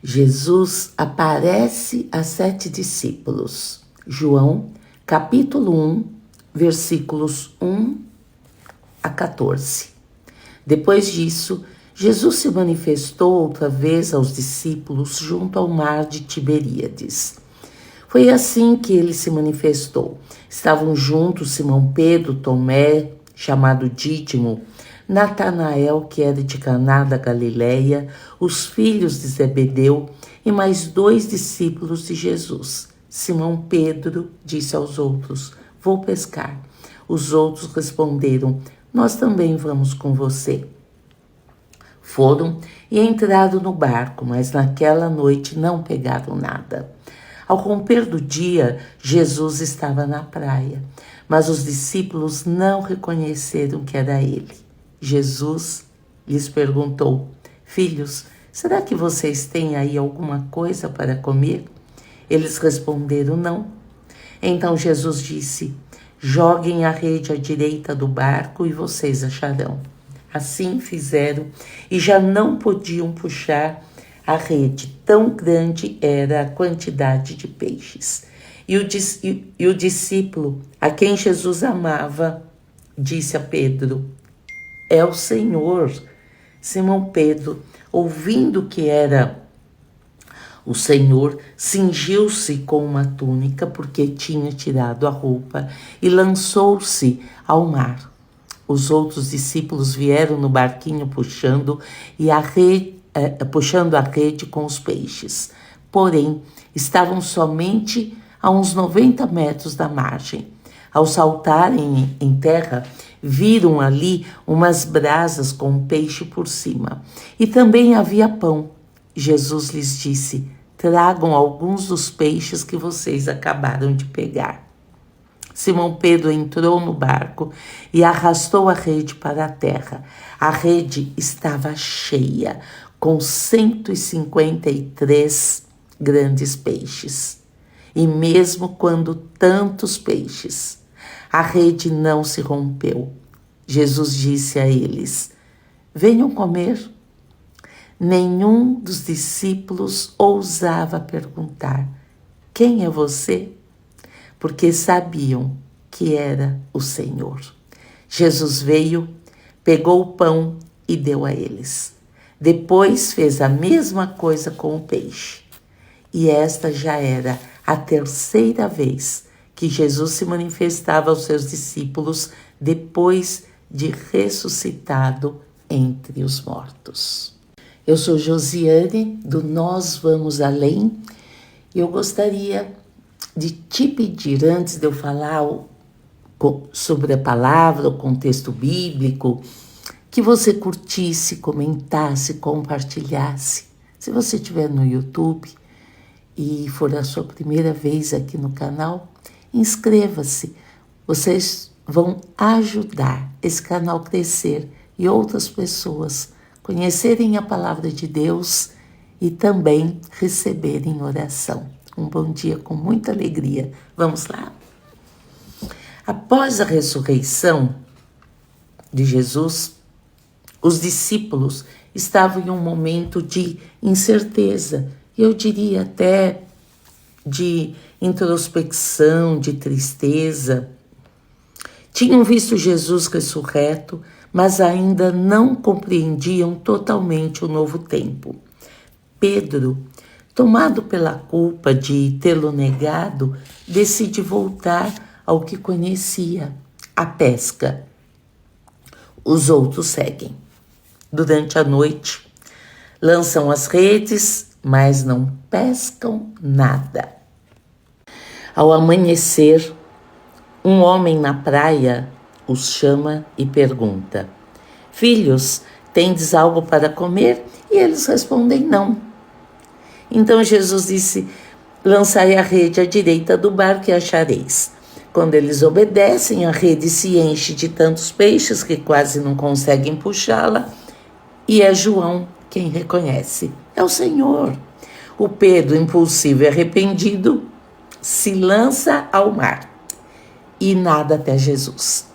Jesus aparece a 7 discípulos. João, capítulo 1, versículos 1 a 14. Depois disso, Jesus se manifestou outra vez aos discípulos junto ao mar de Tiberíades. Foi assim que ele se manifestou. Estavam juntos Simão Pedro, Tomé, chamado Dídimo, Natanael, que era de Caná da Galileia, os filhos de Zebedeu e mais 2 discípulos de Jesus. Simão Pedro disse aos outros: "Vou pescar." Os outros responderam: "Nós também vamos com você." Foram e entraram no barco, mas naquela noite não pegaram nada. Ao romper do dia, Jesus estava na praia, mas os discípulos não reconheceram que era ele. Jesus lhes perguntou: "Filhos, será que vocês têm aí alguma coisa para comer?" Eles responderam: "Não." Então Jesus disse: "Joguem a rede à direita do barco e vocês acharão." Assim fizeram e já não podiam puxar a rede, tão grande era a quantidade de peixes. E o discípulo a quem Jesus amava disse a Pedro: "É o Senhor." Simão Pedro, ouvindo que era o Senhor, cingiu-se com uma túnica, porque tinha tirado a roupa, e lançou-se ao mar. Os outros discípulos vieram no barquinho puxando a rede com os peixes. Porém, estavam somente a uns 90 metros da margem. Ao saltarem em terra, viram ali umas brasas com peixe por cima. E também havia pão. Jesus lhes disse: "Tragam alguns dos peixes que vocês acabaram de pegar." Simão Pedro entrou no barco e arrastou a rede para a terra. A rede estava cheia, com 153 grandes peixes. E mesmo quando tantos peixes, a rede não se rompeu. Jesus disse a eles: "Venham comer." Nenhum dos discípulos ousava perguntar: "Quem é você?" Porque sabiam que era o Senhor. Jesus veio, pegou o pão e deu a eles. Depois fez a mesma coisa com o peixe. E esta já era a 3ª vez que Jesus se manifestava aos seus discípulos depois de ressuscitado entre os mortos. Eu sou Josiane, do Nós Vamos Além, e eu gostaria de te pedir, antes de eu falar sobre a palavra, o contexto bíblico, que você curtisse, comentasse, compartilhasse. Se você estiver no YouTube e for a sua primeira vez aqui no canal, inscreva-se. Vocês vão ajudar esse canal a crescer e outras pessoas conhecerem a palavra de Deus e também receberem oração. Um bom dia com muita alegria. Vamos lá? Após a ressurreição de Jesus, os discípulos estavam em um momento de incerteza, eu diria até de introspecção, de tristeza. Tinham visto Jesus ressurreto, mas ainda não compreendiam totalmente o novo tempo. Pedro, tomado pela culpa de tê-lo negado, decide voltar ao que conhecia, a pesca. Os outros seguem. Durante a noite, lançam as redes, mas não pescam nada. Ao amanhecer, um homem na praia os chama e pergunta: "Filhos, tendes algo para comer?" E eles respondem: "Não." Então Jesus disse: "Lançai a rede à direita do barco e achareis." Quando eles obedecem, a rede se enche de tantos peixes que quase não conseguem puxá-la, e é João quem reconhece: é o Senhor. O Pedro, impulsivo e arrependido, se lança ao mar e nada até Jesus.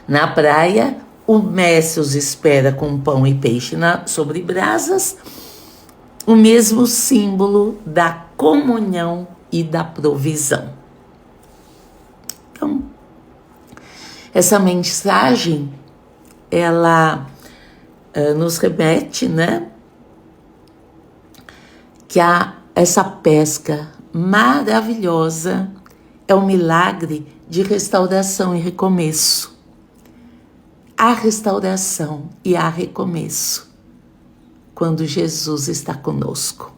Na praia, o mestre os espera com pão e peixe sobre brasas. o mesmo símbolo da comunhão e da provisão. Então, essa mensagem, ela nos remete, né, que essa pesca maravilhosa é um milagre de restauração e recomeço. Há restauração e há recomeço quando Jesus está conosco.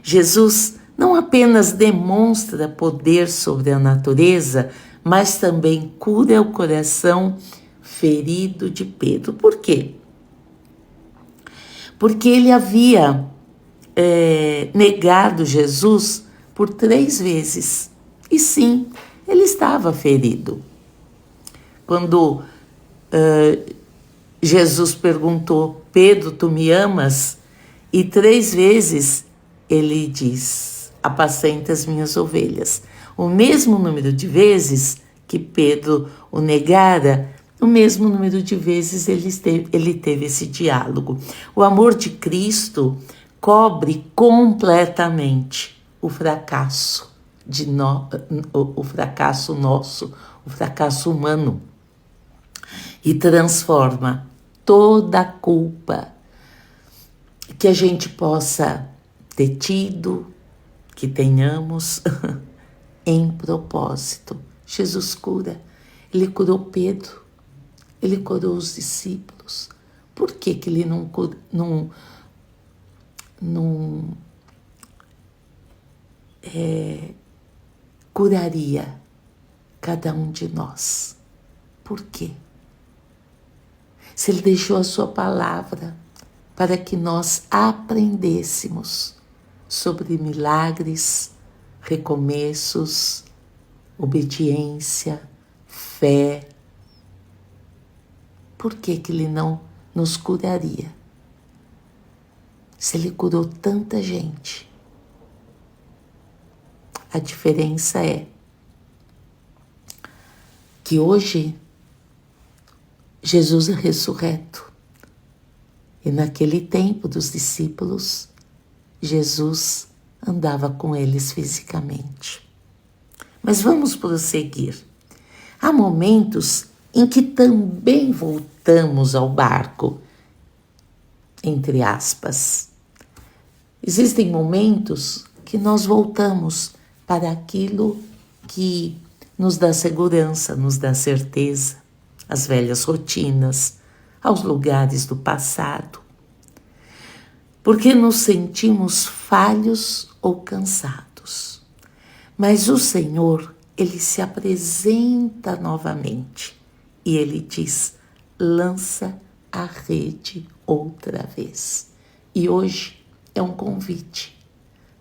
Jesus não apenas demonstra poder sobre a natureza, mas também cura o coração ferido de Pedro. Por quê? Porque ele havia negado Jesus por 3 vezes. E sim, ele estava ferido. Quando Jesus perguntou: Pedro, tu me amas? E 3 vezes ele diz: apacenta as minhas ovelhas. O mesmo número de vezes que Pedro o negara, o mesmo número de vezes ele teve esse diálogo. O amor de Cristo cobre completamente o fracasso o fracasso nosso, o fracasso humano, e transforma toda a culpa que a gente possa ter tido, que tenhamos, em propósito. Jesus cura. Ele curou Pedro, ele curou os discípulos. Por que que ele não curaria cada um de nós? Por quê? Se ele deixou a sua palavra para que nós aprendêssemos sobre milagres, recomeços, obediência, fé, por que que ele não nos curaria? Se ele curou tanta gente. A diferença é que hoje Jesus é ressurreto. E naquele tempo dos discípulos, Jesus andava com eles fisicamente. Mas vamos prosseguir. Há momentos em que também voltamos ao barco, entre aspas. Existem momentos que nós voltamos para aquilo que nos dá segurança, nos dá certeza, as velhas rotinas, aos lugares do passado, porque nos sentimos falhos ou cansados. Mas o Senhor, ele se apresenta novamente e ele diz: lança a rede outra vez. E hoje é um convite: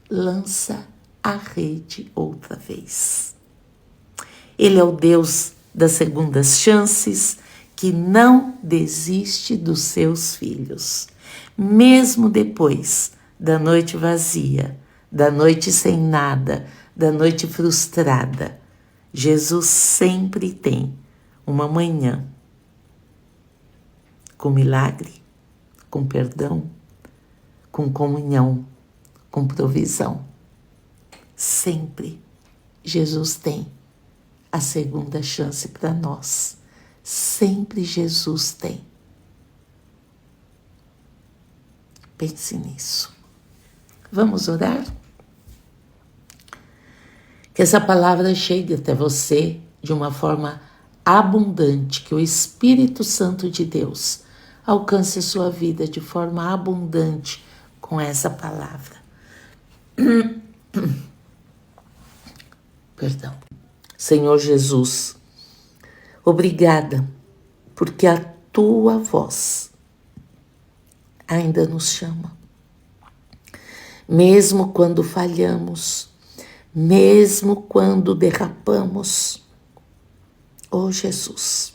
lança a rede outra vez. Ele é o Deus das segundas chances, que não desiste dos seus filhos. Mesmo depois da noite vazia, da noite sem nada, da noite frustrada, Jesus sempre tem uma manhã com milagre, com perdão, com comunhão, com provisão. Sempre Jesus tem a segunda chance para nós. Sempre Jesus tem. Pense nisso. Vamos orar? Que essa palavra chegue até você de uma forma abundante, que o Espírito Santo de Deus alcance a sua vida de forma abundante com essa palavra. Perdão. Senhor Jesus, obrigada, porque a tua voz ainda nos chama. Mesmo quando falhamos, mesmo quando derrapamos, oh Jesus,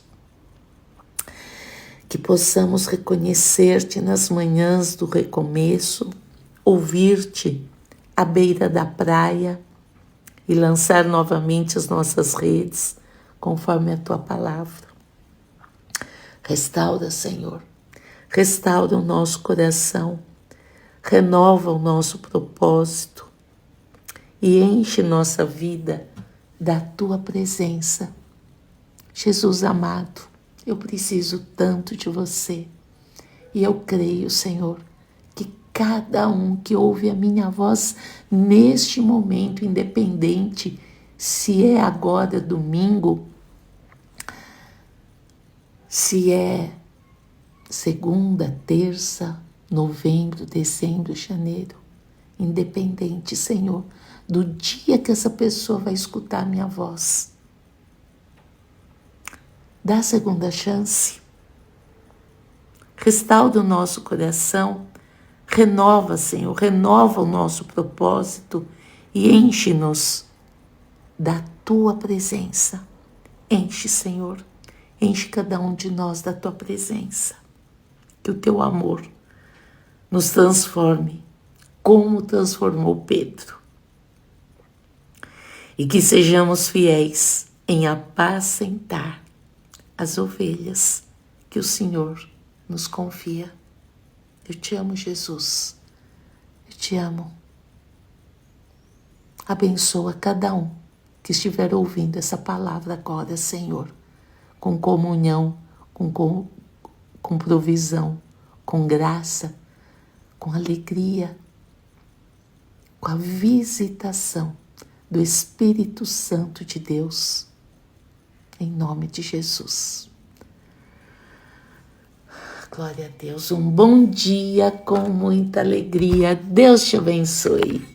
que possamos reconhecer-te nas manhãs do recomeço, ouvir-te à beira da praia e lançar novamente as nossas redes, conforme a tua palavra. Restaura, Senhor, restaura o nosso coração, renova o nosso propósito e enche nossa vida da Tua presença. Jesus amado, eu preciso tanto de Você. E eu creio, Senhor, que cada um que ouve a minha voz neste momento, independente se é agora domingo, se é segunda, terça, novembro, dezembro, janeiro, independente, Senhor, do dia que essa pessoa vai escutar a minha voz, dá a segunda chance. Restaura o nosso coração, renova, Senhor, renova o nosso propósito e enche-nos da Tua presença. Enche, Senhor, enche cada um de nós da Tua presença. Que o Teu amor nos transforme como transformou Pedro. E que sejamos fiéis em apacentar as ovelhas que o Senhor nos confia. Eu te amo, Jesus. Eu te amo. Abençoa cada um que estiver ouvindo essa palavra agora, Senhor, com comunhão, com provisão, com graça, com alegria, com a visitação do Espírito Santo de Deus, em nome de Jesus. Glória a Deus, um bom dia com muita alegria. Deus te abençoe.